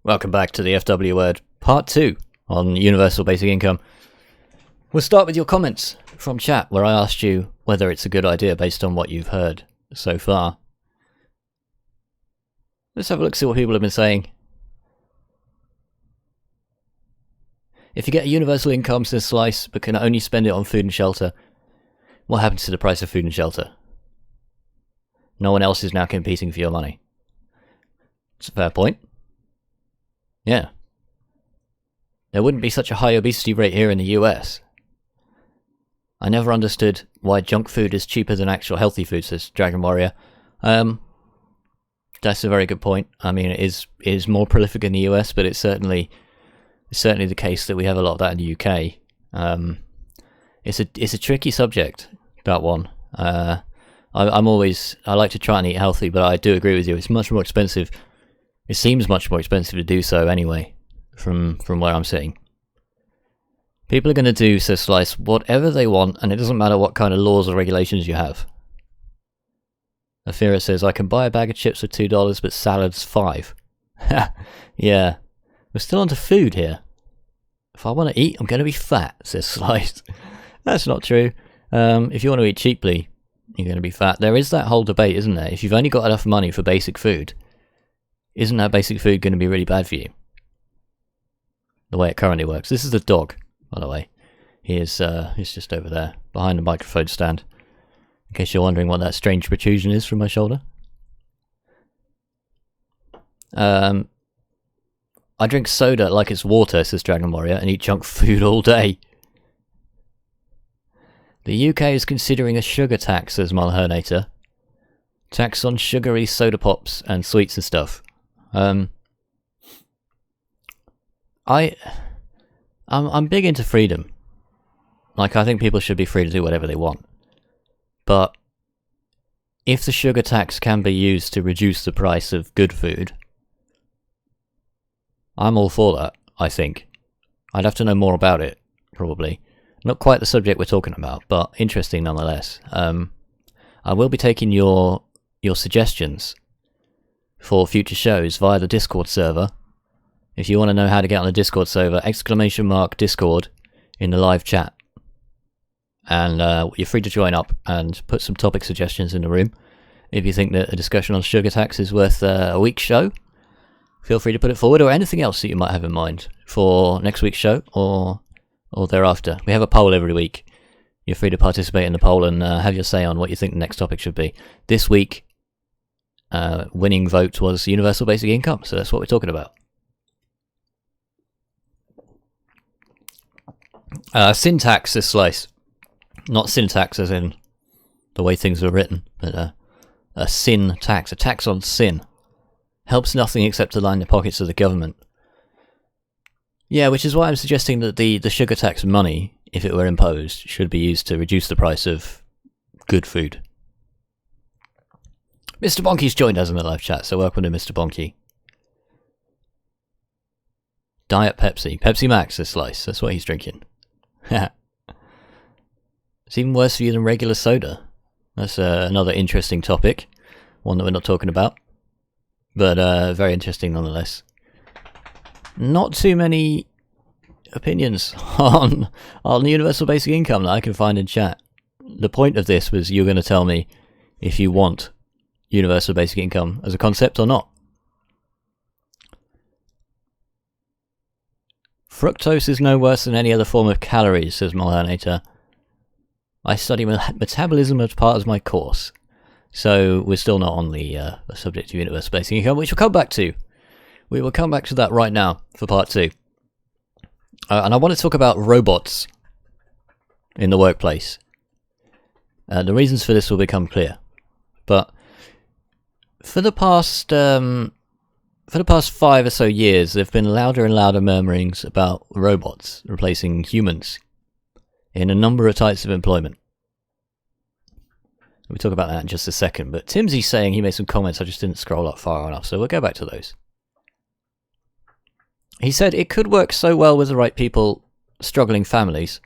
Welcome back to the FW Word, part 2 on Universal Basic Income. We'll start with your comments from chat, where I asked you whether it's a good idea based on what you've heard so far. Let's have a look, see what people have been saying. If you get a universal income, says Slice, but can only spend it on food and shelter, what happens to the price of food and shelter? No one else is now competing for your money. It's a fair point. Yeah. There wouldn't be such a high obesity rate here in the US. I never understood why junk food is cheaper than actual healthy food, says Dragon Warrior. That's a very good point. I mean, it is more prolific in the US, but it's certainly the case that we have a lot of that in the UK. It's a tricky subject, that one. I like to try and eat healthy, but I do agree with you. It's much more expensive. It seems much more expensive to do so anyway, from where I'm sitting. People are going to do, says Slice, whatever they want, and it doesn't matter what kind of laws or regulations you have. Afira says, I can buy a bag of chips for $2, but salad's $5. Yeah. We're still onto food here. If I want to eat, I'm going to be fat, says Slice. That's not true. If you want to eat cheaply, you're going to be fat. There is that whole debate, isn't there? If you've only got enough money for basic food, isn't that basic food going to be really bad for you? The way it currently works. This is the dog, by the way. He's just over there, behind the microphone stand. In case you're wondering what that strange protrusion is from my shoulder. I drink soda like it's water, says Dragon Warrior, and eat junk food all day. The UK is considering a sugar tax, says Mulhernator. Tax on sugary soda pops and sweets and stuff. I'm big into freedom. Like, I think people should be free to do whatever they want. But if the sugar tax can be used to reduce the price of good food, I'm all for that, I think. I'd have to know more about it, probably. Not quite the subject we're talking about, but interesting nonetheless. I will be taking your suggestions for future shows via the Discord server. If you want to know how to get on the Discord server, !Discord in the live chat. And you're free to join up and put some topic suggestions in the room. If you think that a discussion on sugar tax is worth a week's show, feel free to put it forward, or anything else that you might have in mind for next week's show or thereafter. We have a poll every week. You're free to participate in the poll and have your say on what you think the next topic should be. This week, winning vote was universal basic income, so that's what we're talking about. Syntax is Slice. Not syntax as in the way things are written, but a sin tax, a tax on sin. Helps nothing except to line the pockets of the government. Yeah, which is why I'm suggesting that the sugar tax money, if it were imposed, should be used to reduce the price of good food. Mr. Bonky's joined us in the live chat, so welcome to Mr. Bonky. Diet Pepsi. Pepsi Max, this Slice. That's what he's drinking. It's even worse for you than regular soda. That's another interesting topic. One that we're not talking about. But very interesting nonetheless. Not too many opinions on universal basic income that I can find in chat. The point of this was you're going to tell me if you want universal basic income as a concept or not. Fructose is no worse than any other form of calories, says Mulhernator. I study metabolism as part of my course. So we're still not on the subject of universal basic income, which we'll come back to. We will come back to that right now for part 2. And I want to talk about robots in the workplace. The reasons for this will become clear. But for the past 5 or so years, there have been louder and louder murmurings about robots replacing humans in a number of types of employment. We'll talk about that in just a second, but Timsy's saying he made some comments, I just didn't scroll up far enough, so we'll go back to those. He said it could work so well with the right people, struggling families,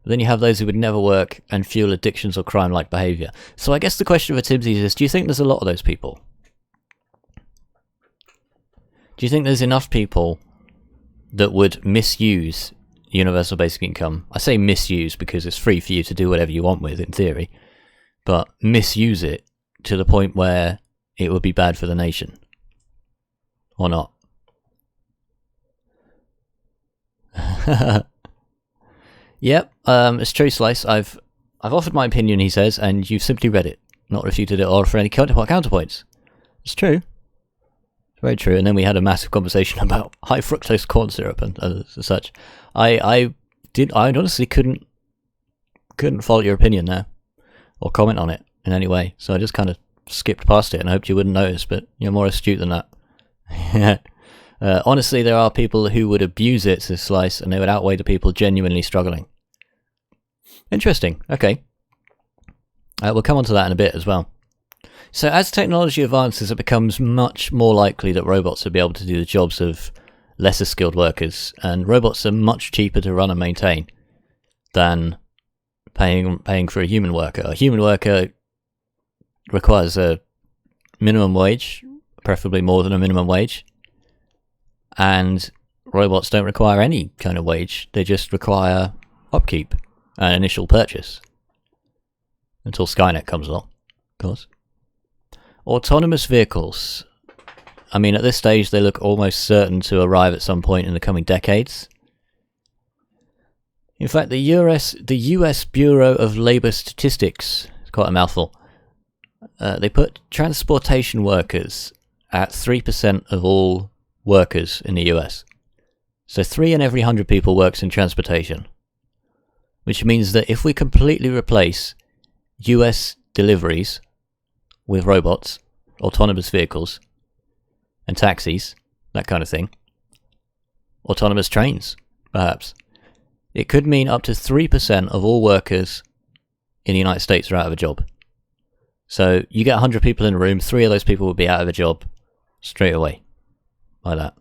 but then you have those who would never work and fuel addictions or crime-like behaviour. So I guess the question for Timsy is, do you think there's a lot of those people? Do you think there's enough people that would misuse universal basic income? I say misuse because it's free for you to do whatever you want with, in theory, but misuse it to the point where it would be bad for the nation, or not? Yep, it's true, Slice. I've offered my opinion, he says, and you've simply read it, not refuted it or offered any counterpoints. It's true. It's very true. And then we had a massive conversation about high fructose corn syrup and such. I honestly couldn't fault your opinion there, or comment on it in any way. So I just kind of skipped past it and hoped you wouldn't notice, but you're more astute than that. Honestly, there are people who would abuse it, says Slice, and they would outweigh the people genuinely struggling. Interesting. Okay. We'll come on to that in a bit as well. So as technology advances, it becomes much more likely that robots will be able to do the jobs of lesser skilled workers, and robots are much cheaper to run and maintain than paying for a human worker. A human worker requires a minimum wage, preferably more than a minimum wage, and robots don't require any kind of wage. They just require upkeep and initial purchase until Skynet comes along, of course. Autonomous vehicles. I mean, at this stage they look almost certain to arrive at some point in the coming decades. In fact, the US Bureau of Labor Statistics, it's quite a mouthful, they put transportation workers at 3% of all workers in the US. So 3 in every 100 people works in transportation. Which means that if we completely replace US deliveries with robots, autonomous vehicles, and taxis, that kind of thing, autonomous trains, perhaps, it could mean up to 3% of all workers in the United States are out of a job. So you get 100 people in a room, 3 of those people will be out of a job straight away. Like that.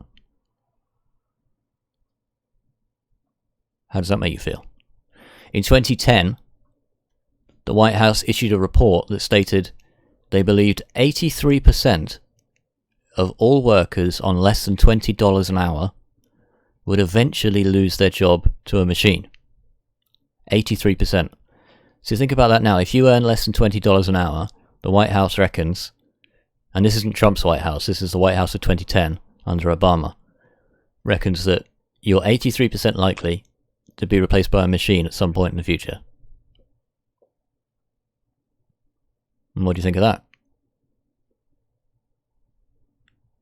How does that make you feel? In 2010, the White House issued a report that stated they believed 83% of all workers on less than $20 an hour would eventually lose their job to a machine. 83%. So think about that now. If you earn less than $20 an hour, the White House reckons, and this isn't Trump's White House, this is the White House of 2010 under Obama, reckons that you're 83% likely to be replaced by a machine at some point in the future. And what do you think of that?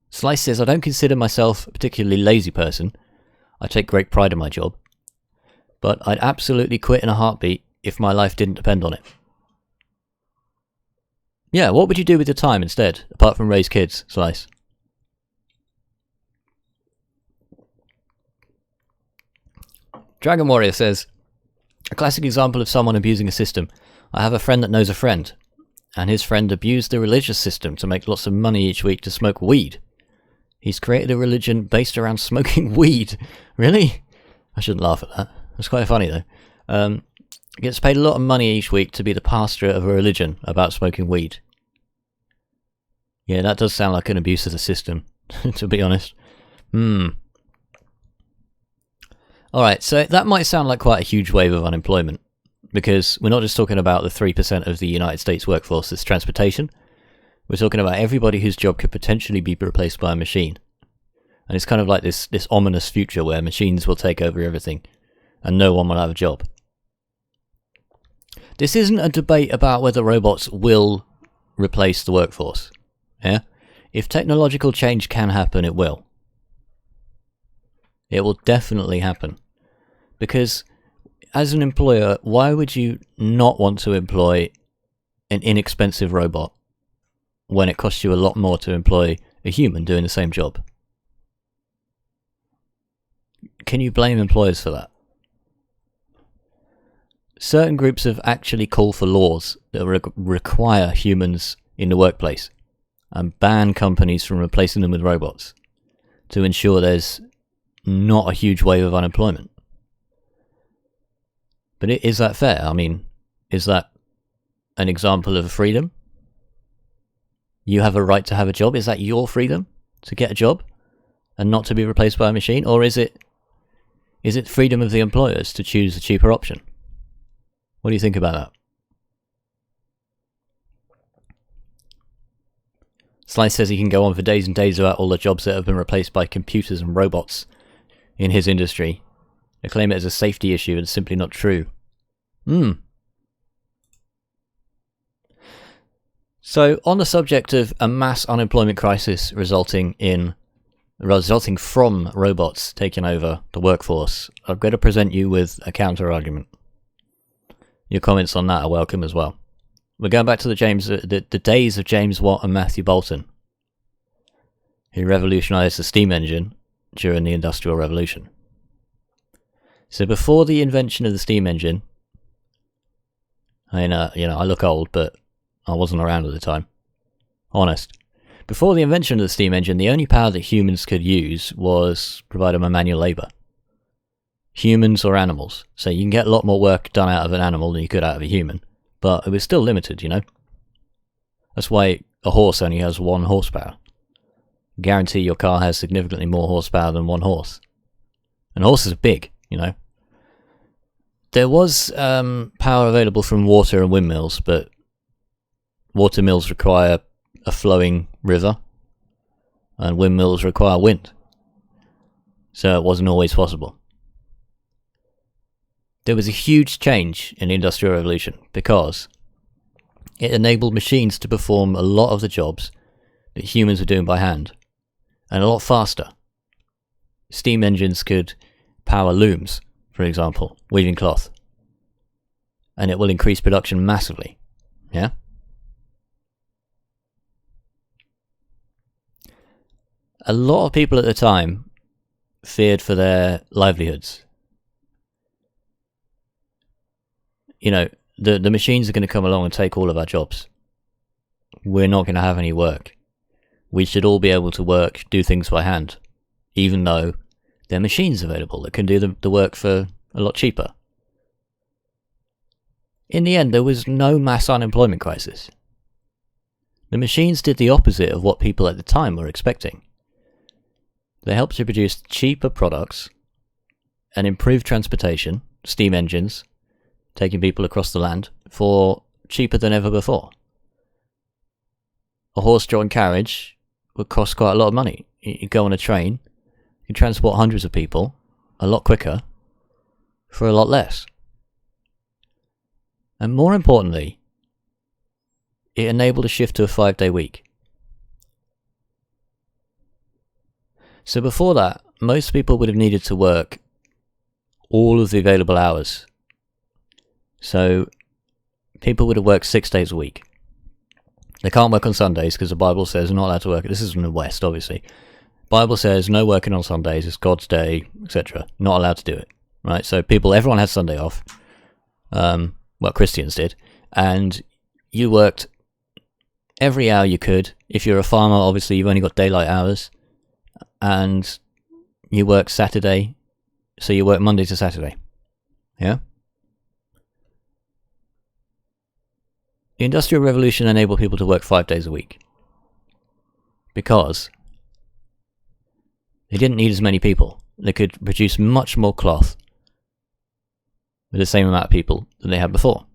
Slice says, I don't consider myself a particularly lazy person. I take great pride in my job. But I'd absolutely quit in a heartbeat if my life didn't depend on it. Yeah, what would you do with your time instead, apart from raise kids, Slice? Dragon Warrior says, a classic example of someone abusing a system. I have a friend that knows a friend, and his friend abused the religious system to make lots of money each week to smoke weed. He's created a religion based around smoking weed. Really? I shouldn't laugh at that. That's quite funny though. Gets paid a lot of money each week to be the pastor of a religion about smoking weed. Yeah, that does sound like an abuse of the system, to be honest. Alright, so that might sound like quite a huge wave of unemployment, because we're not just talking about the 3% of the United States workforce that's transportation. We're talking about everybody whose job could potentially be replaced by a machine. And it's kind of like this ominous future where machines will take over everything, and no one will have a job. This isn't a debate about whether robots will replace the workforce. Yeah? If technological change can happen, it will. It will definitely happen. Because as an employer, why would you not want to employ an inexpensive robot when it costs you a lot more to employ a human doing the same job? Can you blame employers for that? Certain groups have actually called for laws that require humans in the workplace and ban companies from replacing them with robots to ensure there's not a huge wave of unemployment. But is that fair? I mean, is that an example of freedom? You have a right to have a job. Is that your freedom to get a job? and not to be replaced by a machine? Or is it freedom of the employers to choose the cheaper option? What do you think about that? Slice says he can go on for days and days about all the jobs that have been replaced by computers and robots in his industry. They claim it as a safety issue and it's simply not true. So, on the subject of a mass unemployment crisis resulting from robots taking over the workforce, I'm going to present you with a counter-argument. Your comments on that are welcome as well. We're going back to the days of James Watt and Matthew Boulton, who revolutionised the steam engine during the Industrial Revolution. So before the invention of the steam engine, I look old, but I wasn't around at the time. Honest. Before the invention of the steam engine, the only power that humans could use was provided by manual labour. Humans or animals. So you can get a lot more work done out of an animal than you could out of a human. But it was still limited, That's why a horse only has 1 horsepower. Guarantee your car has significantly more horsepower than 1 horse. And horses are big, There was power available from water and windmills, but water mills require a flowing river, and windmills require wind. So it wasn't always possible. There was a huge change in the Industrial Revolution because it enabled machines to perform a lot of the jobs that humans were doing by hand, and a lot faster. Steam engines could power looms, for example, weaving cloth, and it will increase production massively. Yeah? A lot of people at the time feared for their livelihoods. The machines are going to come along and take all of our jobs. We're not going to have any work. We should all be able to work, do things by hand, even though there are machines available that can do the work for a lot cheaper. In the end, there was no mass unemployment crisis. The machines did the opposite of what people at the time were expecting. They helped to produce cheaper products and improve transportation, steam engines, taking people across the land, for cheaper than ever before. A horse-drawn carriage would cost quite a lot of money. You go on a train, you transport hundreds of people a lot quicker for a lot less. And more importantly, it enabled a shift to a 5-day week. So before that, most people would have needed to work all of the available hours. So people would have worked 6 days a week. They can't work on Sundays because the Bible says they're not allowed to work. This is in the West, obviously. Bible says no working on Sundays, it's God's day, etc. Not allowed to do it. Right? So everyone had Sunday off. Christians did. And you worked every hour you could. If you're a farmer, obviously you've only got daylight hours. And you work Saturday, so you work Monday to Saturday. Yeah? The Industrial Revolution enabled people to work 5 days a week. Because they didn't need as many people. They could produce much more cloth with the same amount of people than they had before.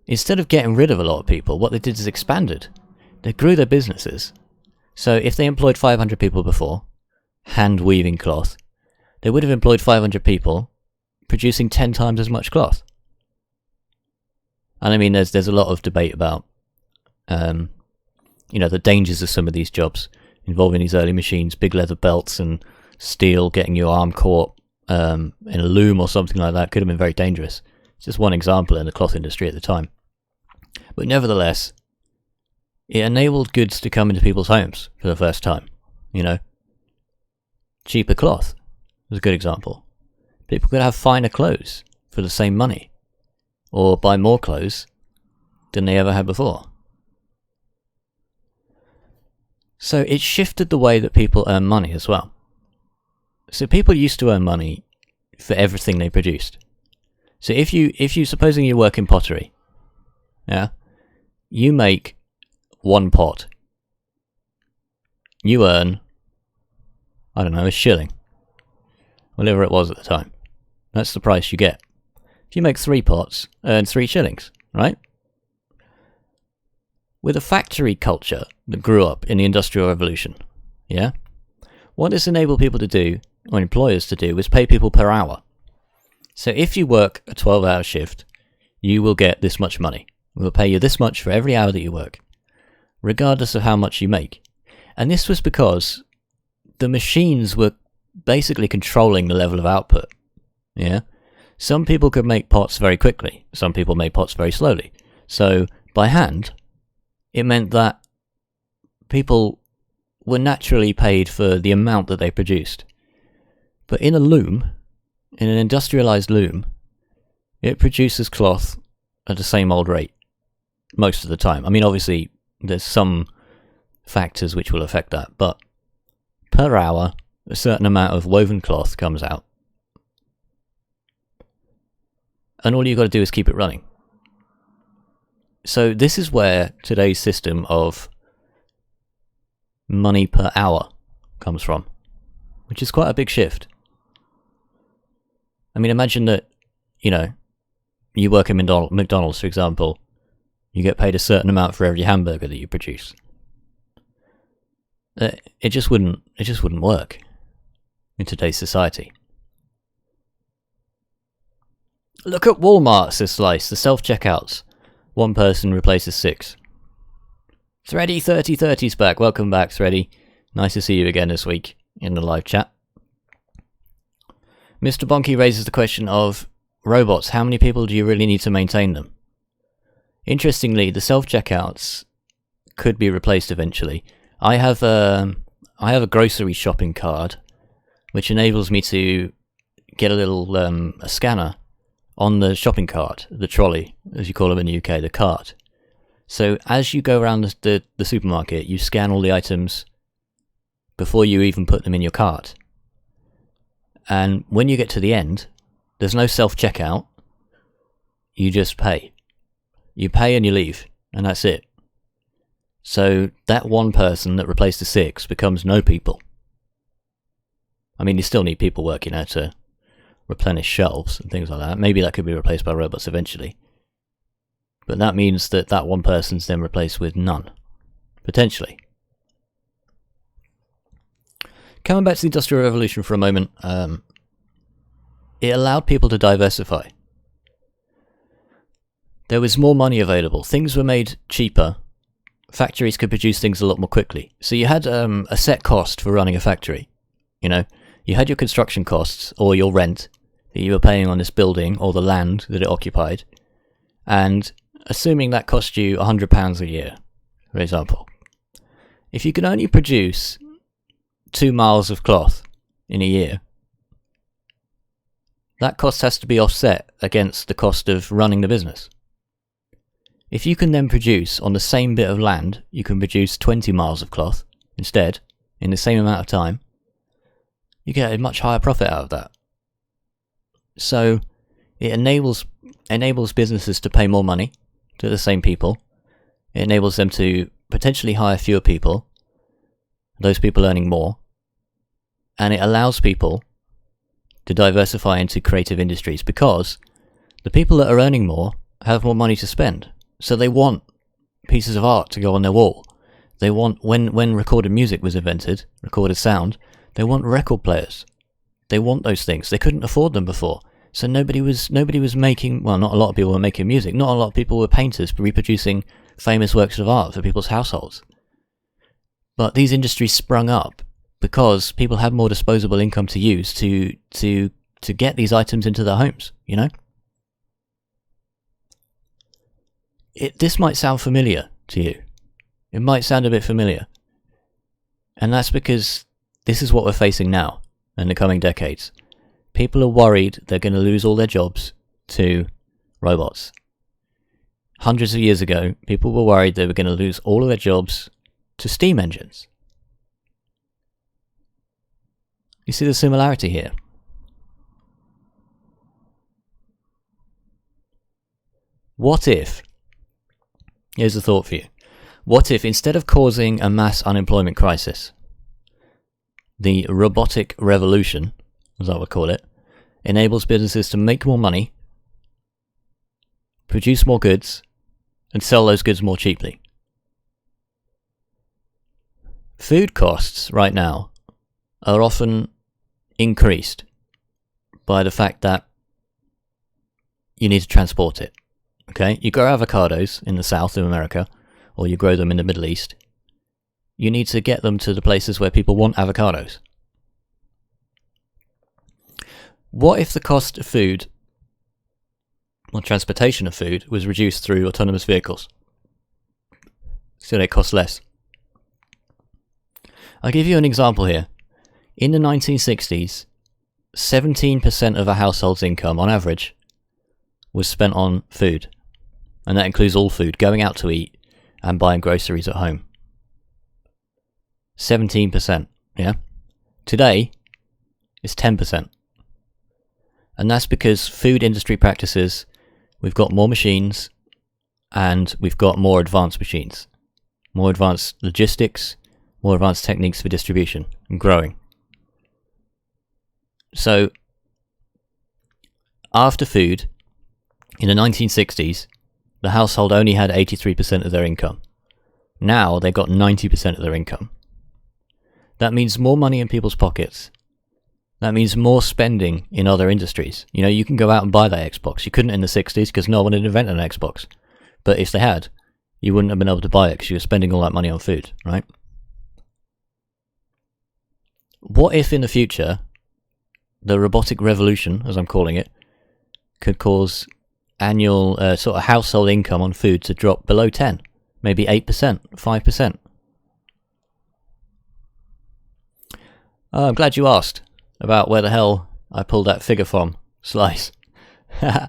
Instead of getting rid of a lot of people, what they did is expanded. They grew their businesses. So if they employed 500 people before, hand weaving cloth, they would have employed 500 people producing 10 times as much cloth. And I mean, there's a lot of debate about, the dangers of some of these jobs involving these early machines, big leather belts and steel, getting your arm caught in a loom or something like that could have been very dangerous. It's just one example in the cloth industry at the time. But nevertheless, it enabled goods to come into people's homes for the first time. Cheaper cloth is a good example. People could have finer clothes for the same money, or buy more clothes than they ever had before. So it shifted the way that people earn money as well. So people used to earn money for everything they produced. So if you supposing you work in pottery, yeah, you make 1 pot. You earn I don't know, a shilling. Whatever it was at the time. That's the price you get. If you make 3 pots, earn 3 shillings, right? With a factory culture that grew up in the Industrial Revolution, yeah? What this enabled people to do, or employers to do, was pay people per hour. So if you work a 12-hour shift, you will get this much money. We'll pay you this much for every hour that you work, regardless of how much you make. And this was because the machines were basically controlling the level of output. Yeah? Some people could make pots very quickly. Some people made pots very slowly. So, by hand, it meant that people were naturally paid for the amount that they produced. But in a loom, in an industrialized loom, it produces cloth at the same old rate most of the time. I mean, obviously, there's some factors which will affect that, but per hour, a certain amount of woven cloth comes out. And all you've got to do is keep it running. So this is where today's system of money per hour comes from, which is quite a big shift. I mean, imagine that, you work at McDonald's, for example, you get paid a certain amount for every hamburger that you produce. It just wouldn't work in today's society. Look at Walmart, says Slice, the self-checkouts. 1 person replaces 6. Thready 3030's back. Welcome back, Thready. Nice to see you again this week in the live chat. Mr. Bonky raises the question of robots. How many people do you really need to maintain them? Interestingly, the self-checkouts could be replaced eventually. I have a grocery shopping card, which enables me to get a little a scanner on the shopping cart, the trolley, as you call them in the UK, the cart. So as you go around the supermarket, you scan all the items before you even put them in your cart. And when you get to the end, there's no self-checkout. You just pay. You pay and you leave, and that's it. So that 1 person that replaced the 6 becomes no people. I mean, you still need people working there to replenish shelves and things like that. Maybe that could be replaced by robots eventually. But that means that 1 person's then replaced with none. Potentially. Coming back to the Industrial Revolution for a moment, it allowed people to diversify. There was more money available. Things were made cheaper. Factories could produce things a lot more quickly. So you had a set cost for running a factory. You had your construction costs or your rent that you were paying on this building or the land that it occupied. And assuming that cost you £100 a year, for example. If you can only produce 2 miles of cloth in a year, that cost has to be offset against the cost of running the business. If you can then produce on the same bit of land, you can produce 20 miles of cloth instead, in the same amount of time, you get a much higher profit out of that. So it enables businesses to pay more money to the same people. It enables them to potentially hire fewer people, those people earning more, and it allows people to diversify into creative industries because the people that are earning more have more money to spend. So they want pieces of art to go on their wall. They want, when recorded music was invented, recorded sound, they want record players. They want those things. They couldn't afford them before. So nobody was making, well, not a lot of people were making music. Not a lot of people were painters reproducing famous works of art for people's households. But these industries sprung up because people had more disposable income to use to get these items into their homes, This might sound familiar to you. It might sound a bit familiar. And that's because this is what we're facing now in the coming decades. People are worried they're going to lose all their jobs to robots. Hundreds of years ago, people were worried they were going to lose all of their jobs to steam engines. You see the similarity here? What if, here's a thought for you, what if instead of causing a mass unemployment crisis, The robotic revolution, as I would call it, enables businesses to make more money, produce more goods, and sell those goods more cheaply. Food costs right now are often increased by the fact that you need to transport it. Okay, you grow avocados in the south of America, or you grow them in the Middle East. You need to get them to the places where people want avocados. What if the cost of food, or transportation of food, was reduced through autonomous vehicles? So they cost less. I'll give you an example here. In the 1960s, 17% of a household's income, on average, was spent on food. And that includes all food, going out to eat and buying groceries at home. 17%, yeah? Today, it's 10%. And that's because food industry practices, we've got more machines and we've got more advanced machines. More advanced logistics, more advanced techniques for distribution and growing. So, after food, in the 1960s, the household only had 83% of their income. Now they've got 90% of their income. That means more money in people's pockets. That means more spending in other industries. You know, you can go out and buy that Xbox. You couldn't in the 60s because no one had invented an Xbox. But if they had, you wouldn't have been able to buy it because you were spending all that money on food, right? What if in the future, the robotic revolution, as I'm calling it, could cause annual sort of household income on food to drop below 10, maybe 8%, 5%? I'm glad you asked about where the hell I pulled that figure from, Slice. Do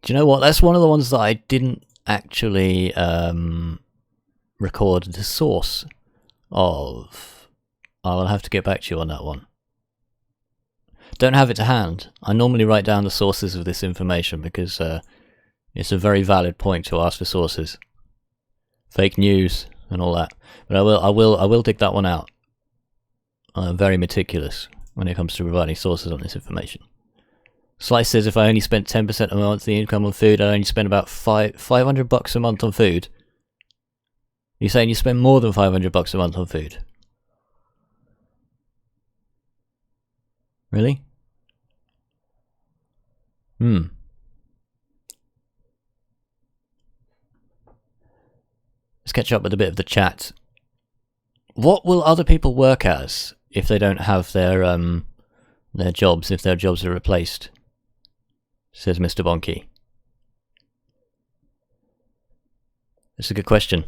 you know what? That's one of the ones that I didn't actually record the source of. I'll have to get back to you on that one. Don't have it to hand. I normally write down the sources of this information because it's a very valid point to ask for sources. Fake news and all that. But I will dig that one out. I'm very meticulous when it comes to providing sources on this information. Slice says if I only spent 10% of my monthly income on food, I only spend about $500 a month on food. You're saying you spend more than $500 a month on food? Really? Let's catch up with a bit of the chat. What will other people work as if they don't have their jobs, if their jobs are replaced? Says Mr. Bonky. That's a good question.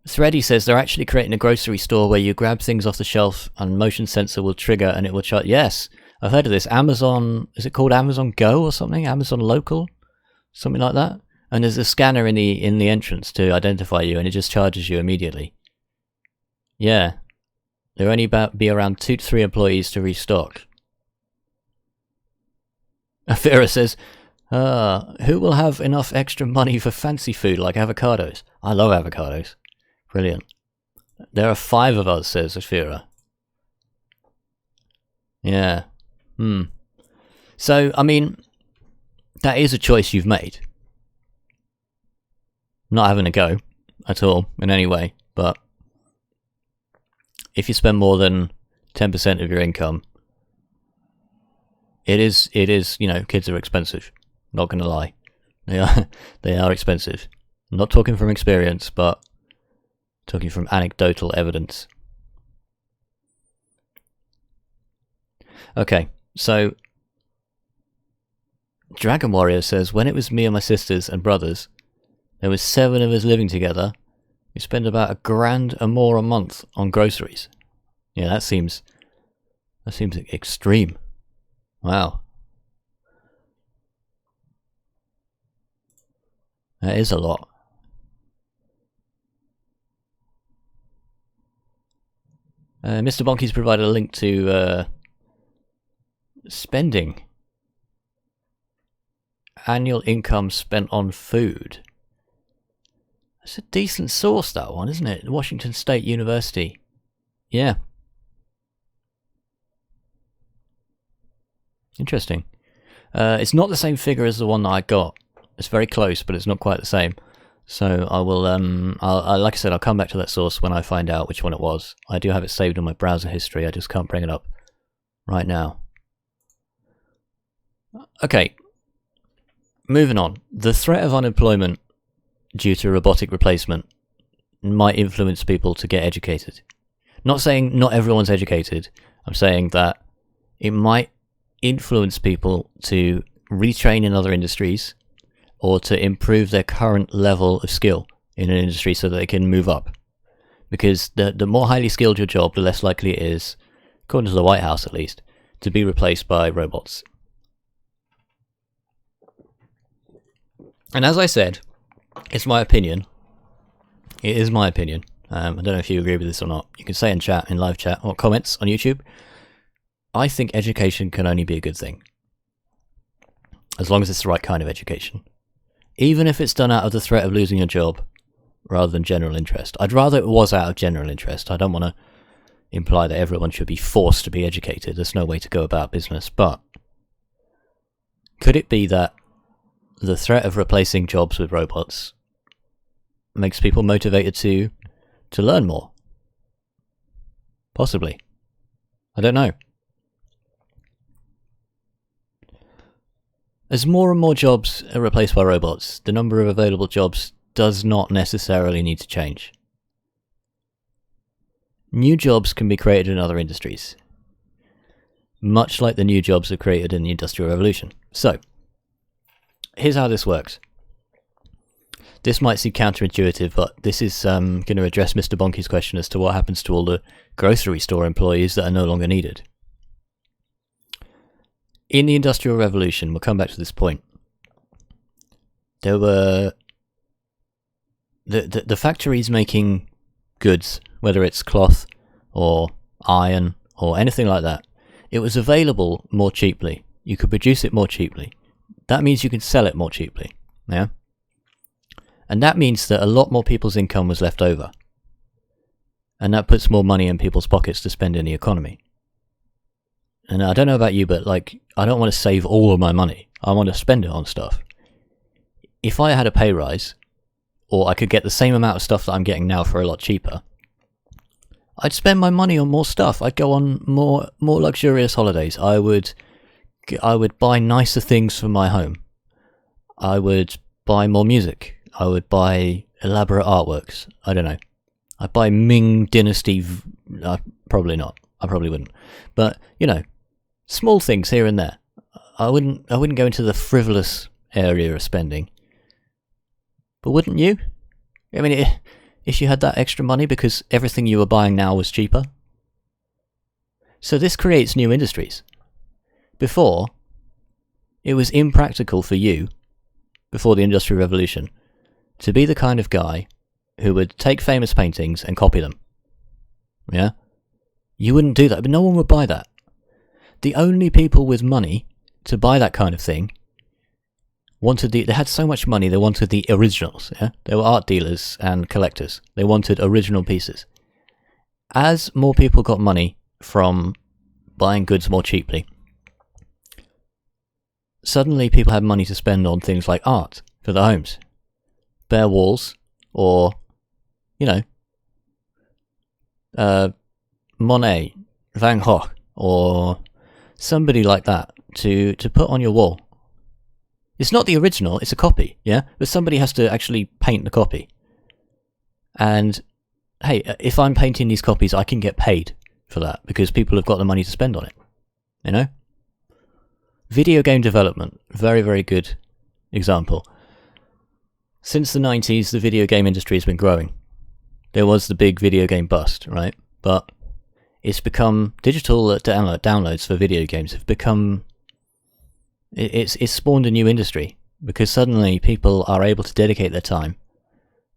Thready says they're actually creating a grocery store where you grab things off the shelf and motion sensor will trigger and it will charge. Yes, I've heard of this. Amazon, is it called Amazon Go or something? Amazon Local? Something like that? And there's a scanner in the entrance to identify you and it just charges you immediately. Yeah. There only be around 2 to 3 employees to restock. Afira says, who will have enough extra money for fancy food like avocados? I love avocados. Brilliant. There are 5 of us, says Afira. Yeah. So, I mean, that is a choice you've made. Not having a go at all in any way, but if you spend more than 10% of your income, it is, you know, kids are expensive. Not gonna lie. They are expensive. I'm not talking from experience, but talking from anecdotal evidence. Okay, so Dragon Warrior says, when it was me and my sisters and brothers, there was 7 of us living together. We spend about $1,000 or more a month on groceries. Yeah, that seems extreme. Wow. That is a lot. Mr. Bonky's provided a link to spending. Annual income spent on food. It's a decent source, that one, isn't it? Washington State University. Yeah. Interesting. It's not the same figure as the one that I got. It's very close, but it's not quite the same. So I will, like I said, I'll come back to that source when I find out which one it was. I do have it saved in my browser history, I just can't bring it up right now. Okay, moving on. The threat of unemployment due to robotic replacement might influence people to get educated. Not saying not everyone's educated, I'm saying that it might influence people to retrain in other industries or to improve their current level of skill in an industry so that they can move up. Because the more highly skilled your job, the less likely it is, according to the White House at least, to be replaced by robots. And as I said, it's my opinion. It is my opinion. I don't know if you agree with this or not. You can say in chat, in live chat, or comments on YouTube. I think education can only be a good thing. As long as it's the right kind of education. Even if it's done out of the threat of losing your job, rather than general interest. I'd rather it was out of general interest. I don't want to imply that everyone should be forced to be educated. There's no way to go about business. But could it be that the threat of replacing jobs with robots makes people motivated to learn more? Possibly. I don't know. As more and more jobs are replaced by robots, the number of available jobs does not necessarily need to change. New jobs can be created in other industries, much like the new jobs are created in the Industrial Revolution. So, here's how this works. This might seem counterintuitive, but this is going to address Mr. Bonky's question as to what happens to all the grocery store employees that are no longer needed. In the Industrial Revolution, we'll come back to this point, there were the factories making goods, whether it's cloth or iron or anything like that. It was available more cheaply. You could produce it more cheaply. That means you can sell it more cheaply. Yeah? And that means that a lot more people's income was left over. And that puts more money in people's pockets to spend in the economy. And I don't know about you, but like, I don't want to save all of my money. I want to spend it on stuff. If I had a pay rise, or I could get the same amount of stuff that I'm getting now for a lot cheaper, I'd spend my money on more stuff. I'd go on more luxurious holidays. I would buy nicer things for my home. I would buy more music. I would buy elaborate artworks. I don't know. I'd buy Ming Dynasty. Probably not. I probably wouldn't. But, you know, small things here and there. I wouldn't go into the frivolous area of spending. But wouldn't you? I mean, if you had that extra money because everything you were buying now was cheaper. So this creates new industries. Before, it was impractical for you, before the Industrial Revolution, to be the kind of guy who would take famous paintings and copy them. Yeah? You wouldn't do that, but no one would buy that. The only people with money to buy that kind of thing they had so much money, they wanted the originals. Yeah? They were art dealers and collectors. They wanted original pieces. As more people got money from buying goods more cheaply, suddenly people had money to spend on things like art for their homes. Bare walls, or, you know, Monet, Van Gogh, or somebody like that to put on your wall. It's not the original, it's a copy, yeah? But somebody has to actually paint the copy. And, hey, if I'm painting these copies, I can get paid for that, because people have got the money to spend on it. You know? Video game development, very, very good example. Since the 90s, the video game industry has been growing. There was the big video game bust, right? But it's become digital downloads for video games have become... It's spawned a new industry, because suddenly people are able to dedicate their time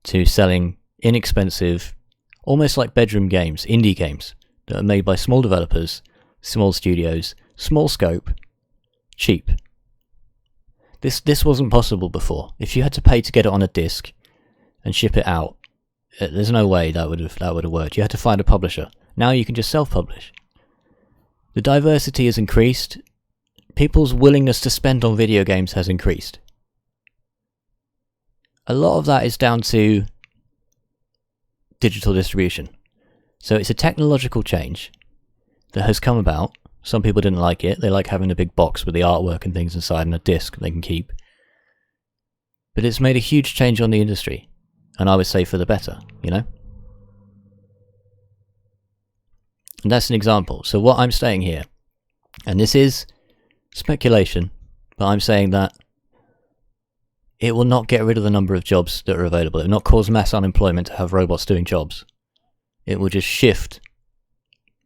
to selling inexpensive, almost like bedroom games, indie games, that are made by small developers, small studios, small scope, cheap. This wasn't possible before. If you had to pay to get it on a disc, and ship it out. There's no way that would have worked. You had to find a publisher. Now you can just self-publish. The diversity has increased. People's willingness to spend on video games has increased. A lot of that is down to digital distribution. So it's a technological change that has come about. Some people didn't like it. They like having a big box with the artwork and things inside and a disc they can keep. But it's made a huge change on the industry. And I would say for the better, you know? And that's an example. So what I'm saying here, and this is speculation, but I'm saying that it will not get rid of the number of jobs that are available. It will not cause mass unemployment to have robots doing jobs. It will just shift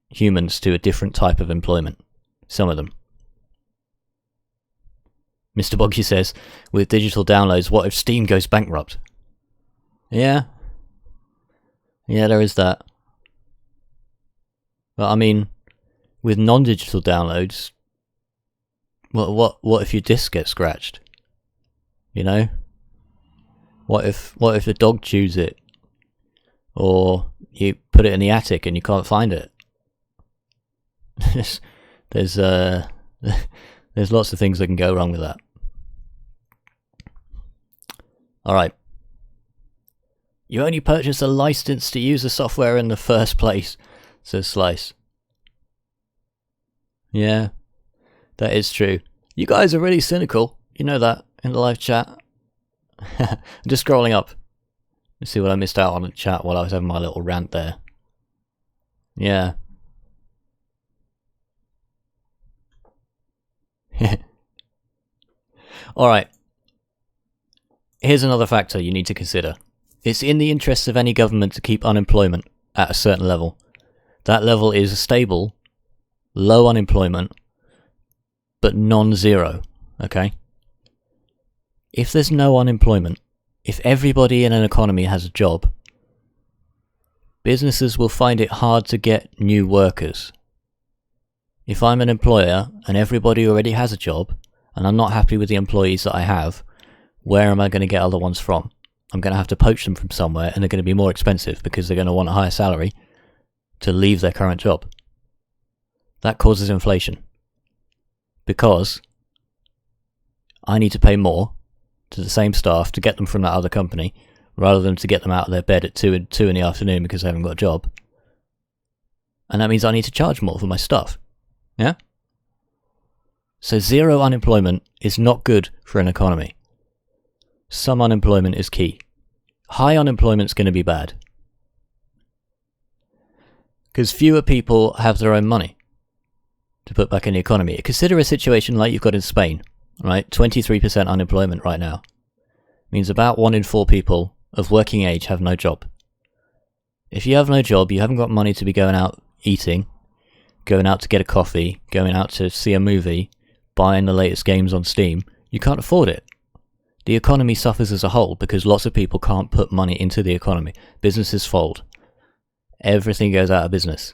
humans to a different type of employment. Some of them. Mr. Boggy says, with digital downloads, what if Steam goes bankrupt? Yeah. Yeah, there is that. But I mean, with non-digital downloads, what if your disc gets scratched? You know? What if the dog chews it? Or you put it in the attic and you can't find it? There's lots of things that can go wrong with that. Alright. You only purchase a license to use the software in the first place, says Slice. Yeah, that is true. You guys are really cynical. You know that in the live chat. I'm just scrolling up. Let's see what I missed out on in the chat while I was having my little rant there. Yeah. Alright. Here's another factor you need to consider. It's in the interests of any government to keep unemployment at a certain level. That level is stable, low unemployment, but non-zero, okay? If there's no unemployment, if everybody in an economy has a job, businesses will find it hard to get new workers. If I'm an employer and everybody already has a job, and I'm not happy with the employees that I have, where am I going to get other ones from? I'm going to have to poach them from somewhere, and they're going to be more expensive because they're going to want a higher salary to leave their current job. That causes inflation. Because I need to pay more to the same staff to get them from that other company, rather than to get them out of their bed at 2 in the afternoon because they haven't got a job. And that means I need to charge more for my stuff. Yeah? So zero unemployment is not good for an economy. Some unemployment is key. High unemployment is going to be bad. Because fewer people have their own money to put back in the economy. Consider a situation like you've got in Spain, right? 23% unemployment right now. Means about 1 in 4 people of working age have no job. If you have no job, you haven't got money to be going out eating, going out to get a coffee, going out to see a movie, buying the latest games on Steam. You can't afford it. The economy suffers as a whole because lots of people can't put money into the economy. Businesses fold. Everything goes out of business.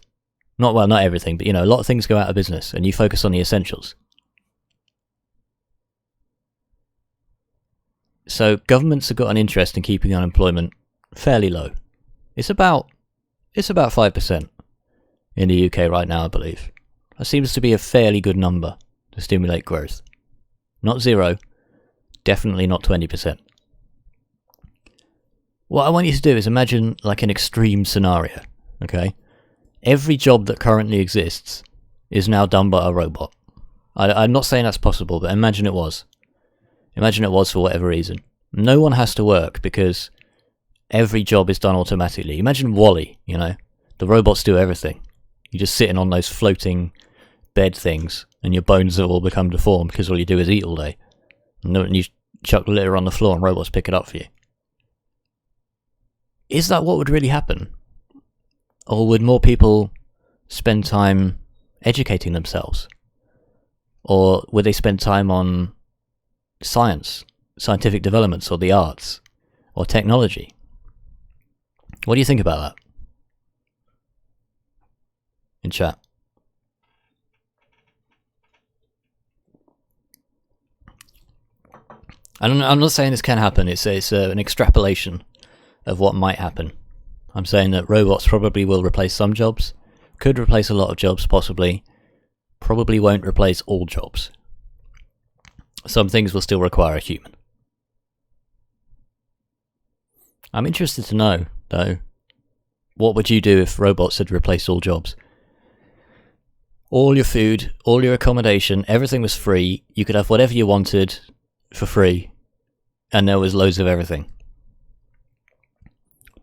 Not everything, but a lot of things go out of business and you focus on the essentials. So governments have got an interest in keeping unemployment fairly low. It's about 5% in the UK right now, I believe. That seems to be a fairly good number to stimulate growth. Not zero. Definitely not 20%. What I want you to do is imagine like an extreme scenario, okay? Every job that currently exists is now done by a robot. I'm not saying that's possible, but imagine it was. Imagine it was for whatever reason. No one has to work because every job is done automatically. Imagine WALL-E, the robots do everything. You're just sitting on those floating bed things and your bones have all become deformed because all you do is eat all day. And you chuck litter on the floor and robots pick it up for you. Is that what would really happen? Or would more people spend time educating themselves? Or would they spend time on science, scientific developments, or the arts, or technology? What do you think about that? In chat. I'm not saying this can happen. It's an extrapolation of what might happen. I'm saying that robots probably will replace some jobs, could replace a lot of jobs possibly, probably won't replace all jobs. Some things will still require a human. I'm interested to know, though, what would you do if robots had replaced all jobs? All your food, all your accommodation, everything was free, you could have whatever you wanted for free, and there was loads of everything.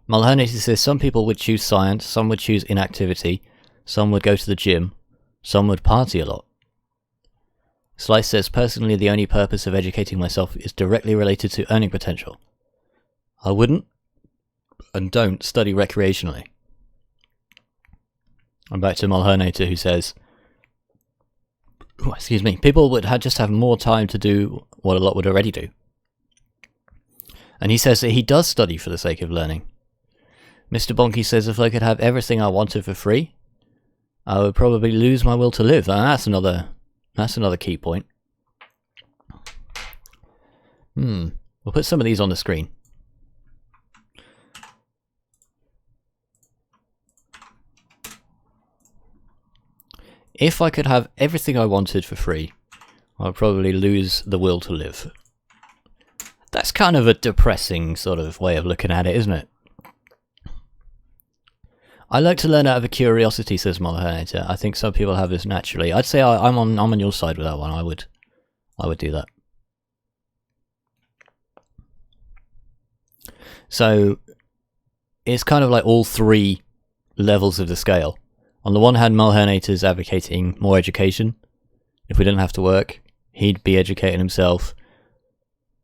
Mulhernator says some people would choose science, some would choose inactivity, some would go to the gym, some would party a lot. Slice says, personally the only purpose of educating myself is directly related to earning potential. I wouldn't and don't study recreationally. I'm back to Mulhernator, who says, people would just have more time to do what a lot would already do. And he says that he does study for the sake of learning. Mr. Bonky says if I could have everything I wanted for free, I would probably lose my will to live. And that's another key point. We'll put some of these on the screen. If I could have everything I wanted for free, I would probably lose the will to live. That's kind of a depressing sort of way of looking at it, isn't it? I like to learn out of a curiosity, says Mulhernator. I think some people have this naturally. I'd say I'm on your side with that one. I would do that. So it's kind of like all three levels of the scale. On the one hand, Mulhernator's advocating more education. If we didn't have to work, he'd be educating himself.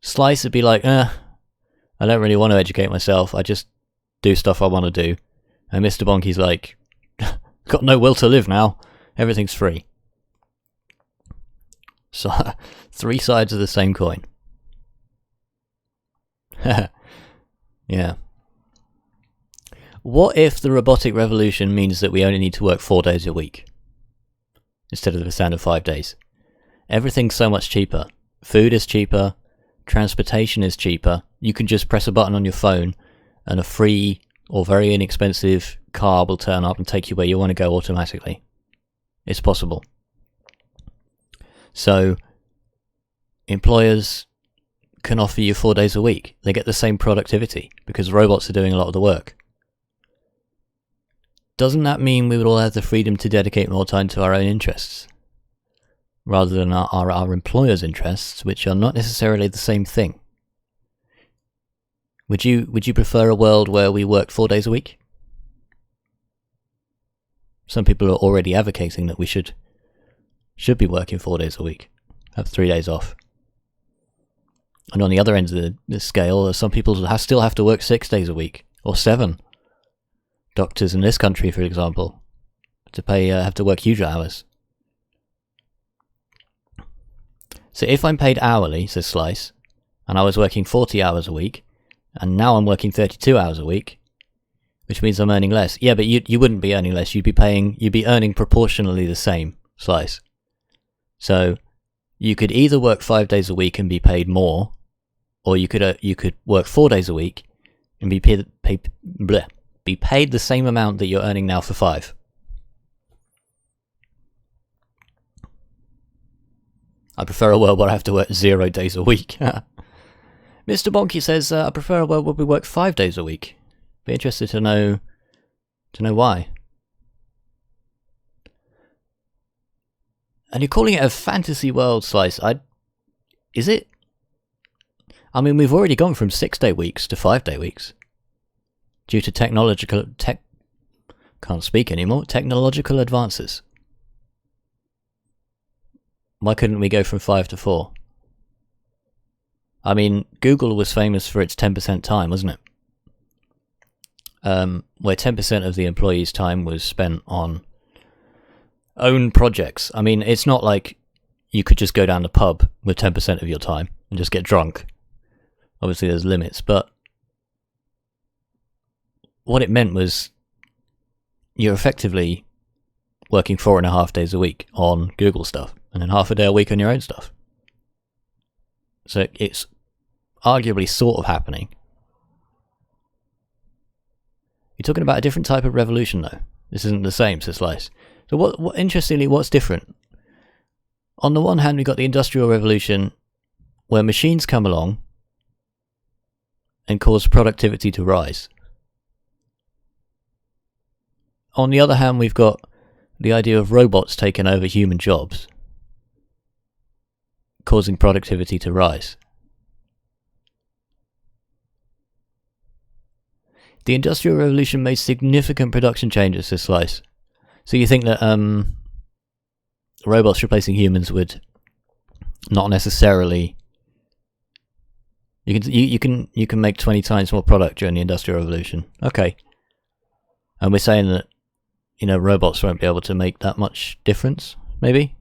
Slice would be like, I don't really want to educate myself. I just do stuff I want to do. And Mr. Bonky's like, got no will to live now. Everything's free. So, three sides of the same coin. Yeah. What if the robotic revolution means that we only need to work 4 days a week instead of the standard 5 days? Everything's so much cheaper. Food is cheaper. Transportation is cheaper. You can just press a button on your phone and a free or very inexpensive car will turn up and take you where you want to go automatically. It's possible. So, employers can offer you 4 days a week. They get the same productivity because robots are doing a lot of the work. Doesn't that mean we would all have the freedom to dedicate more time to our own interests, rather than our employers' interests, which are not necessarily the same thing? Would you prefer a world where we worked 4 days a week? Some people are already advocating that we should be working 4 days a week, have 3 days off. And on the other end of the scale, some people still have to work 6 days a week, or 7. Doctors in this country, for example, have to work huge hours. So if I'm paid hourly, says Slice, and I was working 40 hours a week, and now I'm working 32 hours a week, which means I'm earning less. Yeah, but you wouldn't be earning less. You'd be earning proportionally the same, Slice. So you could either work 5 days a week and be paid more, or you could work 4 days a week and be paid the same amount that you're earning now for 5. I prefer a world where I have to work 0 days a week. Mr. Bonky says, I prefer a world where we work 5 days a week. Be interested to know why. And you're calling it a fantasy world, Slice. Is it? I mean, we've already gone from 6-day weeks to 5-day weeks. Due to technological advances. Why couldn't we go from 5 to 4? I mean, Google was famous for its 10% time, wasn't it? Where 10% of the employees' time was spent on own projects. I mean, it's not like you could just go down the pub with 10% of your time and just get drunk. Obviously, there's limits, but what it meant was you're effectively working 4.5 days a week on Google stuff, and then half a day a week on your own stuff. So it's arguably sort of happening. You're talking about a different type of revolution, though. This isn't the same, says Slice. So interestingly, what's different? On the one hand, we've got the Industrial Revolution, where machines come along and cause productivity to rise. On the other hand, we've got the idea of robots taking over human jobs, causing productivity to rise. The Industrial Revolution made significant production changes to Slice. So you think that robots replacing humans would not necessarily... You can make 20 times more product during the Industrial Revolution. Okay. And we're saying that, robots won't be able to make that much difference, maybe?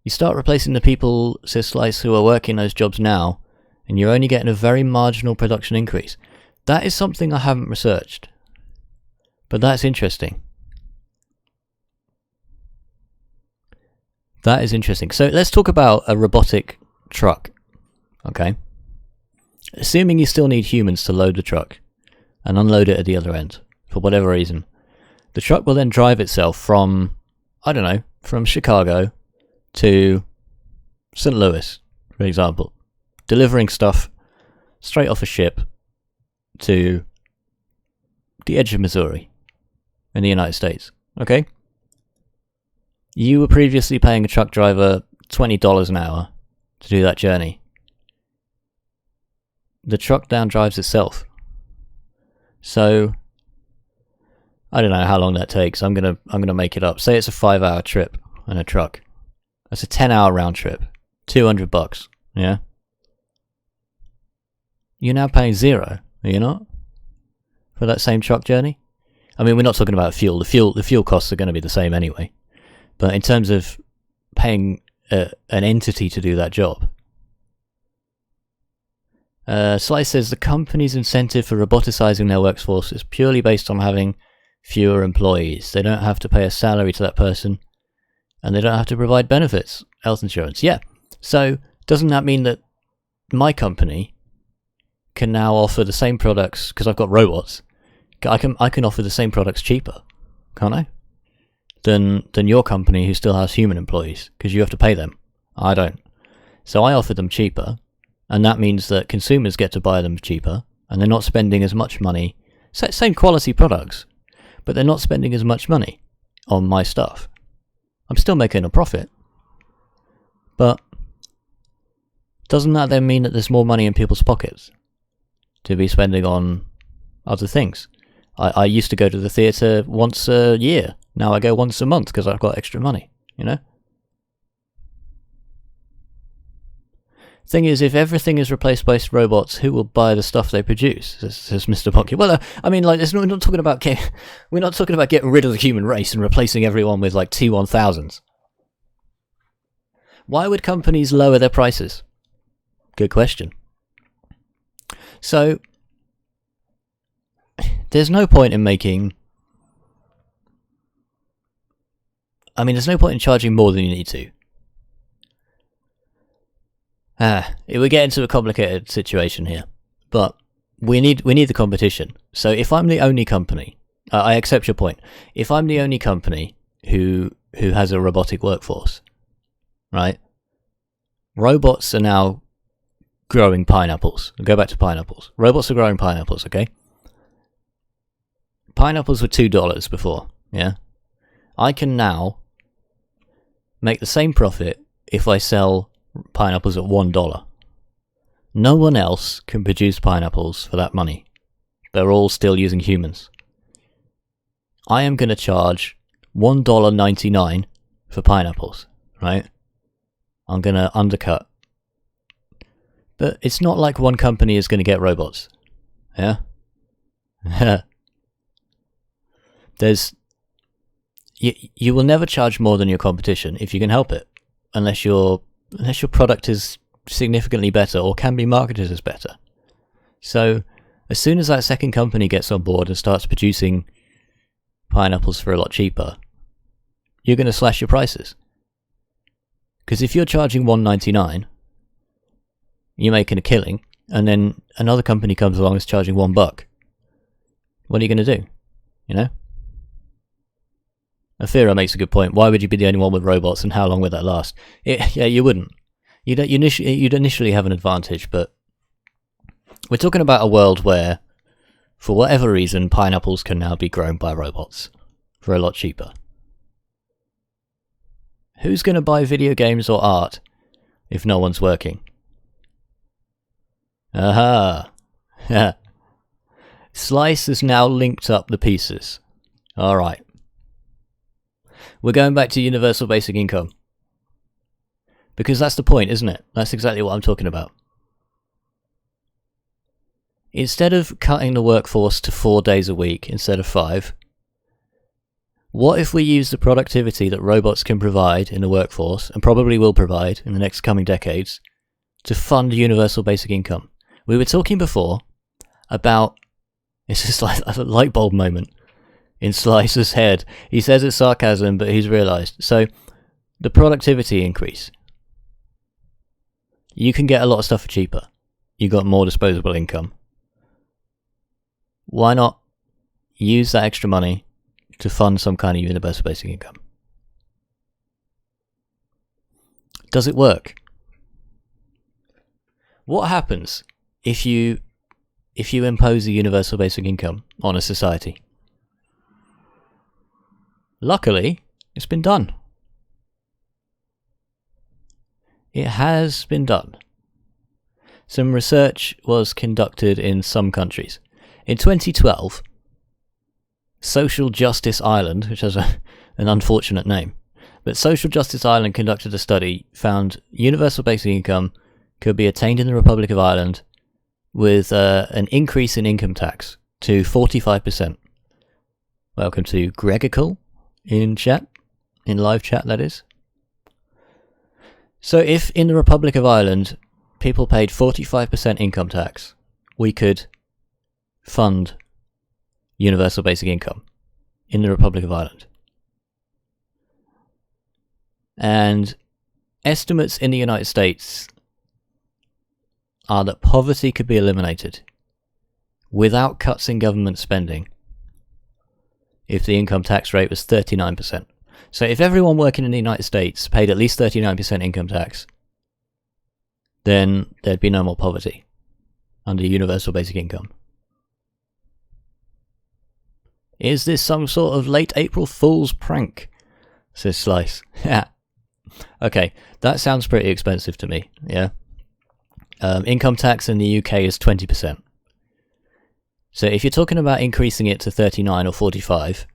You start replacing the people, says Slice, who are working those jobs now, and you're only getting a very marginal production increase. That is something I haven't researched. But that's interesting. That is interesting. So let's talk about a robotic truck. Okay? Assuming you still need humans to load the truck and unload it at the other end, for whatever reason. The truck will then drive itself from, from Chicago to St. Louis, for example, delivering stuff straight off a ship to the edge of Missouri in the United States. Okay? You were previously paying a truck driver $20 an hour to do that journey. The truck now drives itself. So I don't know how long that takes. I'm gonna make it up. Say it's a 5-hour trip in a truck. That's a 10-hour round trip. $200. Yeah. You're now paying $0, are you not? For that same truck journey? I mean, we're not talking about fuel. The fuel costs are going to be the same anyway. But in terms of paying an entity to do that job, Slice says the company's incentive for roboticizing their workforce is purely based on having fewer employees. They don't have to pay a salary to that person, and they don't have to provide benefits, health insurance. Yeah. So doesn't that mean that my company can now offer the same products, because I've got robots, I can offer the same products cheaper, can't I? Than your company, who still has human employees, because you have to pay them. I don't. So I offer them cheaper, and that means that consumers get to buy them cheaper, and they're not spending as much money. Same quality products, but they're not spending as much money on my stuff. I'm still making a profit, but doesn't that then mean that there's more money in people's pockets to be spending on other things? I used to go to the theatre once a year. Now I go once a month because I've got extra money, Thing is, if everything is replaced by robots, who will buy the stuff they produce? Says Mr. Pocket. Well, we're not talking about getting rid of the human race and replacing everyone with like T1000s. Why would companies lower their prices? Good question. So there's no point in there's no point in charging more than you need to. It would get into a complicated situation here, but we need the competition. So if I'm the only company, I accept your point. If I'm the only company who has a robotic workforce, right? Robots are now growing pineapples. We'll go back to pineapples. Robots are growing pineapples, okay? Pineapples were $2 before, yeah? I can now make the same profit if I sell pineapples at $1. No one else can produce pineapples for that money. They're all still using humans. I am going to charge $1.99 for pineapples, right? I'm going to undercut. But it's not like one company is going to get robots. Yeah? You will never charge more than your competition if you can help it, unless your product is significantly better or can be marketed as better. So as soon as that second company gets on board and starts producing pineapples for a lot cheaper, you're going to slash your prices. Because if you're charging $1.99, you're making a killing, and then another company comes along that's charging $1. What are you going to do? You know? Afira makes a good point. Why would you be the only one with robots, and how long would that last? Yeah, you wouldn't. You'd initially have an advantage, but we're talking about a world where, for whatever reason, pineapples can now be grown by robots for a lot cheaper. Who's going to buy video games or art if no one's working? Aha! Slice has now linked up the pieces. Alright. We're going back to universal basic income. Because that's the point, isn't it? That's exactly what I'm talking about. Instead of cutting the workforce to 4 days a week instead of 5, what if we use the productivity that robots can provide in the workforce, and probably will provide in the next coming decades, to fund universal basic income? We were talking before about... It's just like a light bulb moment in Slicer's head. He says it's sarcasm, but he's realised. So, the productivity increase. You can get a lot of stuff for cheaper. You got more disposable income. Why not use that extra money to fund some kind of universal basic income? Does it work? What happens if you impose a universal basic income on a society? Luckily, it's been done. It has been done. Some research was conducted in some countries. In 2012, Social Justice Ireland, which has an unfortunate name, but Social Justice Ireland conducted a study, found universal basic income could be attained in the Republic of Ireland with an increase in income tax to 45%. Welcome to Gregical in chat, in live chat that is. So if in the Republic of Ireland people paid 45% income tax, we could fund universal basic income in the Republic of Ireland. And estimates in the United States are that poverty could be eliminated without cuts in government spending if the income tax rate was 39%. So if everyone working in the United States paid at least 39% income tax, then there'd be no more poverty under universal basic income. Is this some sort of late April Fool's prank? Says Slice. Okay, that sounds pretty expensive to me, yeah? Income tax in the UK is 20%. So if you're talking about increasing it to 39 or 45,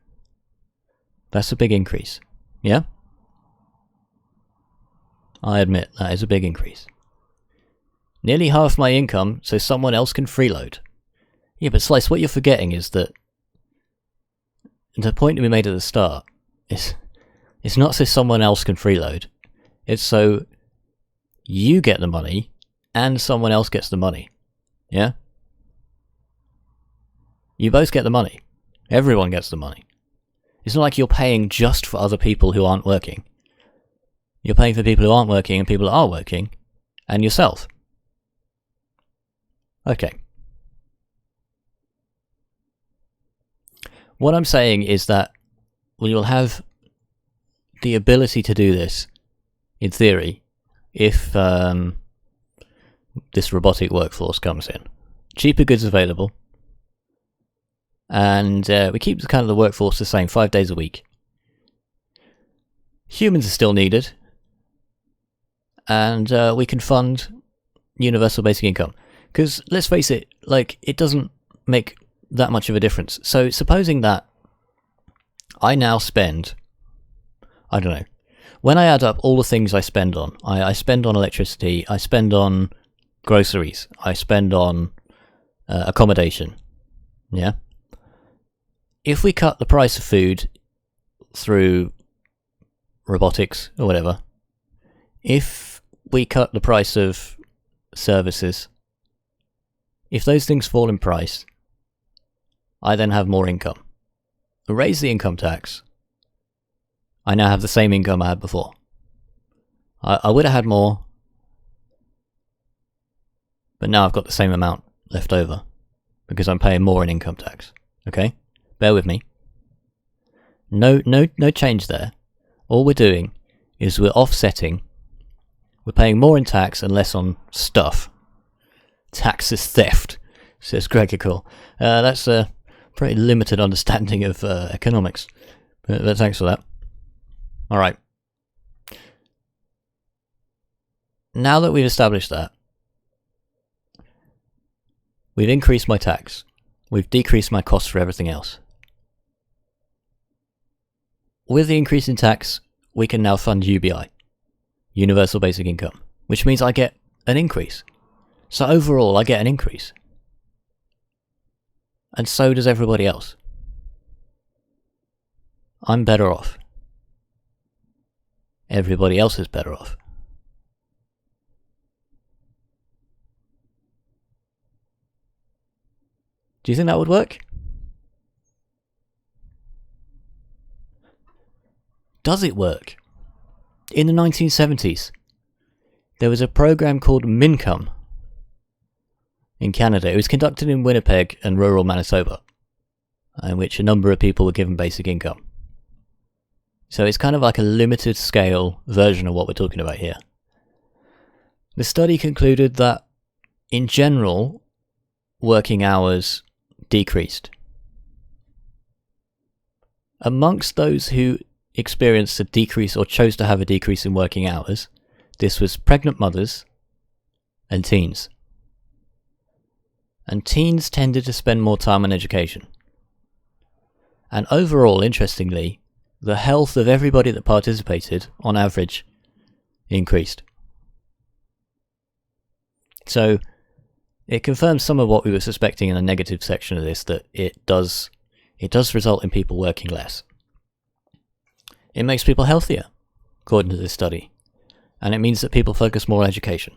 that's a big increase, yeah? I admit, that is a big increase. Nearly half my income, so someone else can freeload. Yeah, but Slice, what you're forgetting is that the point that we made at the start is it's not so someone else can freeload. It's so you get the money and someone else gets the money. Yeah? You both get the money. Everyone gets the money. It's not like you're paying just for other people who aren't working. You're paying for people who aren't working and people who are working, and yourself. Okay. What I'm saying is that we will have the ability to do this, in theory, if this robotic workforce comes in. Cheaper goods available, and we keep the workforce the same, 5 days a week. Humans are still needed, and we can fund universal basic income. Because, let's face it, it doesn't make that much of a difference. So, supposing that I now spend, I don't know, when I add up all the things I spend on, I spend on electricity, I spend on groceries, I spend on accommodation, yeah? If we cut the price of food through robotics or whatever, if we cut the price of services, if those things fall in price, I then have more income. Raise the income tax, I now have the same income I had before. I would have had more, but now I've got the same amount left over because I'm paying more in income tax. Okay? Bear with me. No change there. All we're doing is we're offsetting. We're paying more in tax and less on stuff. Tax is theft, says Gregor. That's a pretty limited understanding of economics. But thanks for that. Alright. Now that we've established that, we've increased my tax. We've decreased my costs for everything else. With the increase in tax, we can now fund UBI, Universal Basic Income, which means I get an increase. So overall, I get an increase. And so does everybody else. I'm better off. Everybody else is better off. Do you think that would work? Does it work? In the 1970s, there was a program called Mincome in Canada. It was conducted in Winnipeg and rural Manitoba, in which a number of people were given basic income. So it's kind of like a limited scale version of what we're talking about here. The study concluded that, in general, working hours decreased. Amongst those who experienced a decrease or chose to have a decrease in working hours, this was pregnant mothers and teens. And teens tended to spend more time on education. And overall, interestingly, the health of everybody that participated, on average, increased. So, it confirms some of what we were suspecting in the negative section of this, that it does result in people working less. It makes people healthier, according to this study, and it means that people focus more on education.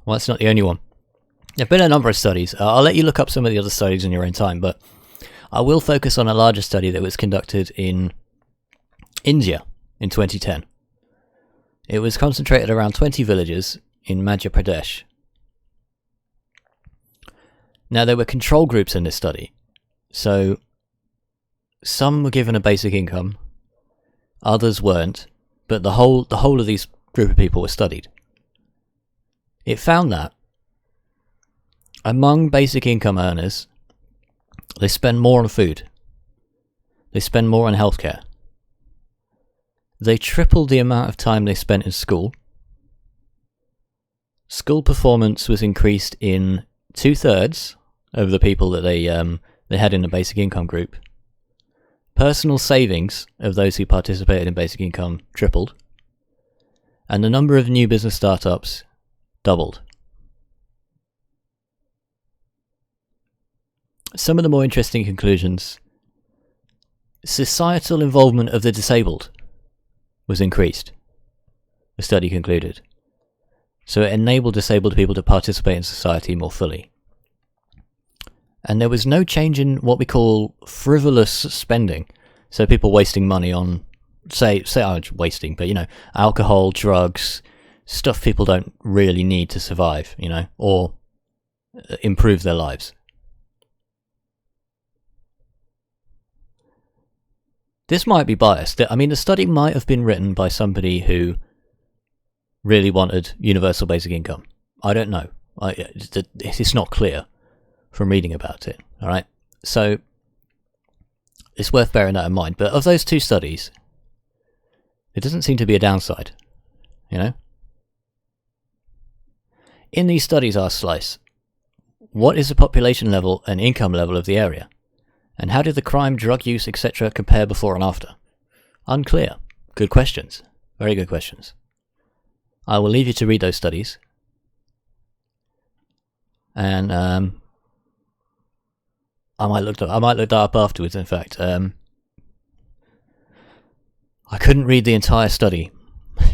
Well, that's not the only one. There have been a number of studies. I'll let you look up some of the other studies in your own time, but I will focus on a larger study that was conducted in India in 2010. It was concentrated around 20 villages in Madhya Pradesh. Now, there were control groups in this study. So, some were given a basic income, others weren't, but the whole of these group of people were studied. It found that among basic income earners, they spend more on food. They spend more on healthcare. They tripled the amount of time they spent in school. School performance was increased in 2/3 of the people that they had in the basic income group. Personal savings of those who participated in basic income tripled. And the number of new business startups doubled. Some of the more interesting conclusions. Societal involvement of the disabled was increased, the study concluded. So it enabled disabled people to participate in society more fully. And there was no change in what we call frivolous spending. So people wasting money on, say wasting, but alcohol, drugs, stuff people don't really need to survive, or improve their lives. This might be biased. I mean, the study might have been written by somebody who really wanted universal basic income. I don't know. It's not clear from reading about it. All right, so it's worth bearing that in mind. But of those two studies, it doesn't seem to be a downside. In these studies, asked Slice, what is the population level and income level of the area? And how did the crime, drug use, etc. compare before and after? Unclear. Good questions. Very good questions. I will leave you to read those studies. And I might look that up afterwards, in fact. I couldn't read the entire study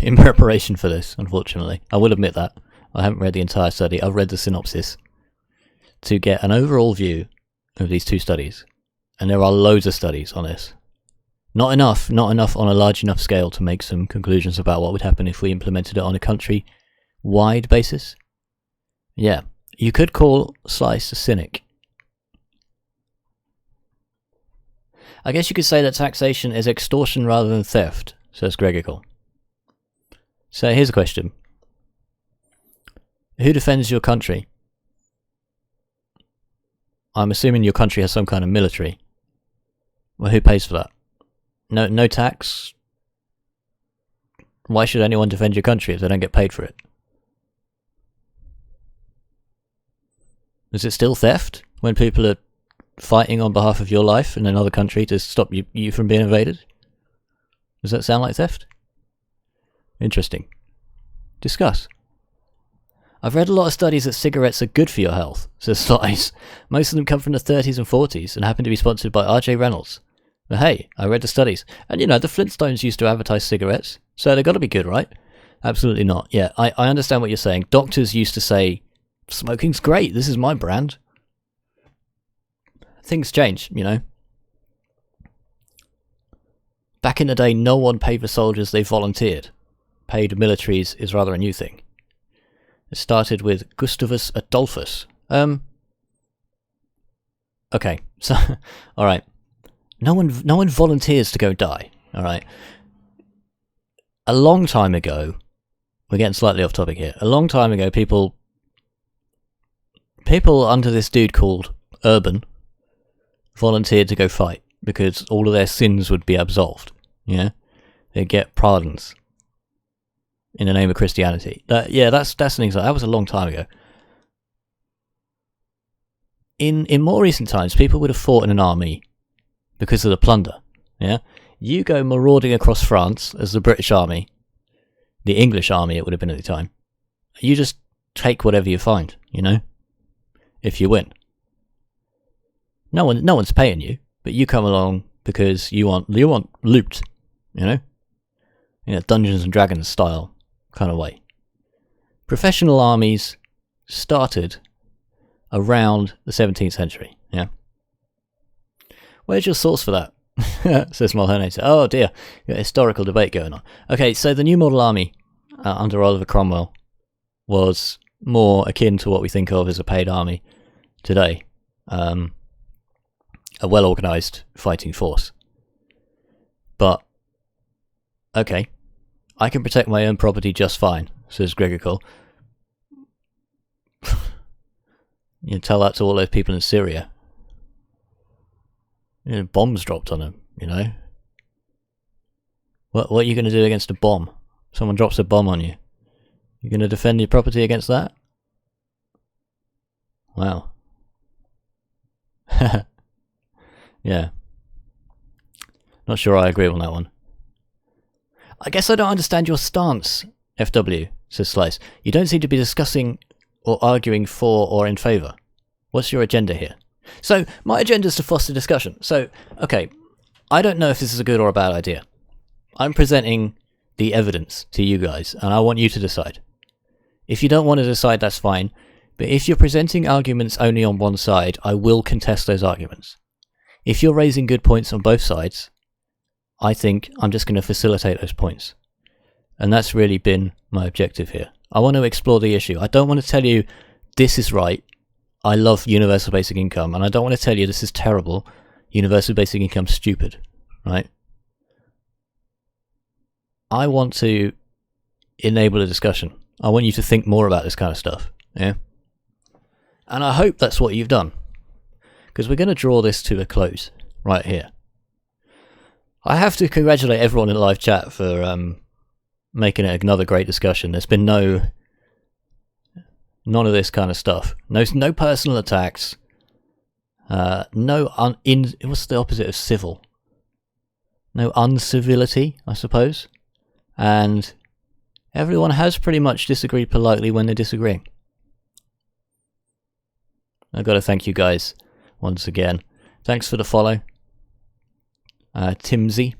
in preparation for this, unfortunately. I will admit that. I haven't read the entire study. I've read the synopsis to get an overall view of these two studies. And there are loads of studies on this. Not enough on a large enough scale to make some conclusions about what would happen if we implemented it on a country-wide basis. Yeah, you could call Slice a cynic. I guess you could say that taxation is extortion rather than theft, says Gregor. So here's a question. Who defends your country? I'm assuming your country has some kind of military. Well, who pays for that? No tax? Why should anyone defend your country if they don't get paid for it? Is it still theft when people are fighting on behalf of your life in another country to stop you from being invaded? Does that sound like theft? Interesting. Discuss. I've read a lot of studies that cigarettes are good for your health, says Slice. Most of them come from the 30s and 40s and happen to be sponsored by R.J. Reynolds. But hey, I read the studies. And the Flintstones used to advertise cigarettes, so they've got to be good, right? Absolutely not. Yeah, I understand what you're saying. Doctors used to say, smoking's great, this is my brand. Things change, Back in the day, no one paid for soldiers, they volunteered. Paid militaries is rather a new thing. It started with Gustavus Adolphus. Okay, so, alright. No one volunteers to go die, alright? A long time ago, we're getting slightly off topic here, a long time ago people under this dude called Urban volunteered to go fight because all of their sins would be absolved, They'd get pardons in the name of Christianity. That's an example. That was a long time ago. In more recent times, people would have fought in an army because of the plunder. You go marauding across France as the British army, the English army it would have been at the time. You just take whatever you find, if you win. No one's paying you, but you come along because you want loot, Dungeons and Dragons style kind of way. Professional armies started around the 17th century, Where's your source for that? Says Mulhonator. Oh dear, got a historical debate going on. Okay, so the New Model Army under Oliver Cromwell was more akin to what we think of as a paid army today. A well-organised fighting force. But, okay, I can protect my own property just fine, says Gregor Cole. You tell that to all those people in Syria. Bombs dropped on them, What are you going to do against a bomb? Someone drops a bomb on you. You going to defend your property against that? Wow. Yeah. Not sure I agree on that one. I guess I don't understand your stance, FW, says Slice. You don't seem to be discussing or arguing for or in favour. What's your agenda here? So, my agenda is to foster discussion. So, okay, I don't know if this is a good or a bad idea. I'm presenting the evidence to you guys, and I want you to decide. If you don't want to decide, that's fine. But if you're presenting arguments only on one side, I will contest those arguments. If you're raising good points on both sides, I think I'm just going to facilitate those points. And that's really been my objective here. I want to explore the issue. I don't want to tell you this is right. I love universal basic income. And I don't want to tell you this is terrible. Universal basic income stupid. Right? I want to enable a discussion. I want you to think more about this kind of stuff. Yeah? And I hope that's what you've done. Because we're going to draw this to a close right here. I have to congratulate everyone in the live chat for making it another great discussion. There's been none of this kind of stuff. No personal attacks. What's the opposite of civil? No uncivility, I suppose. And everyone has pretty much disagreed politely when they're disagreeing. I've got to thank you guys once again. Thanks for the follow. Timsies.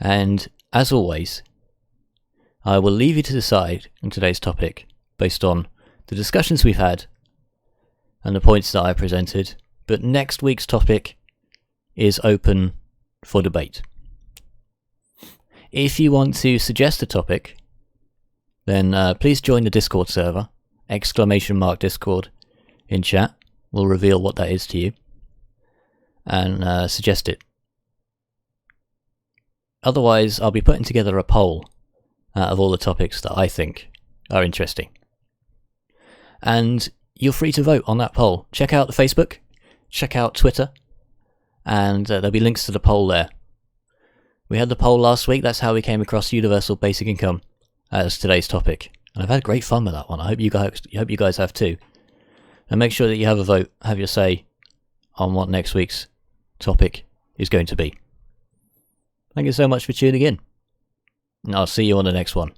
And as always, I will leave you to decide on today's topic based on the discussions we've had and the points that I presented. But next week's topic is open for debate. If you want to suggest a topic, then please join the Discord server, !Discord in chat. We'll reveal what that is to you, and suggest it. Otherwise, I'll be putting together a poll out of all the topics that I think are interesting. And you're free to vote on that poll. Check out the Facebook, check out Twitter, and there'll be links to the poll there. We had the poll last week. That's how we came across universal basic income as today's topic. And I've had great fun with that one. I hope you guys have too. And make sure that you have a vote, have your say on what next week's topic is going to be. Thank you so much for tuning in. And I'll see you on the next one.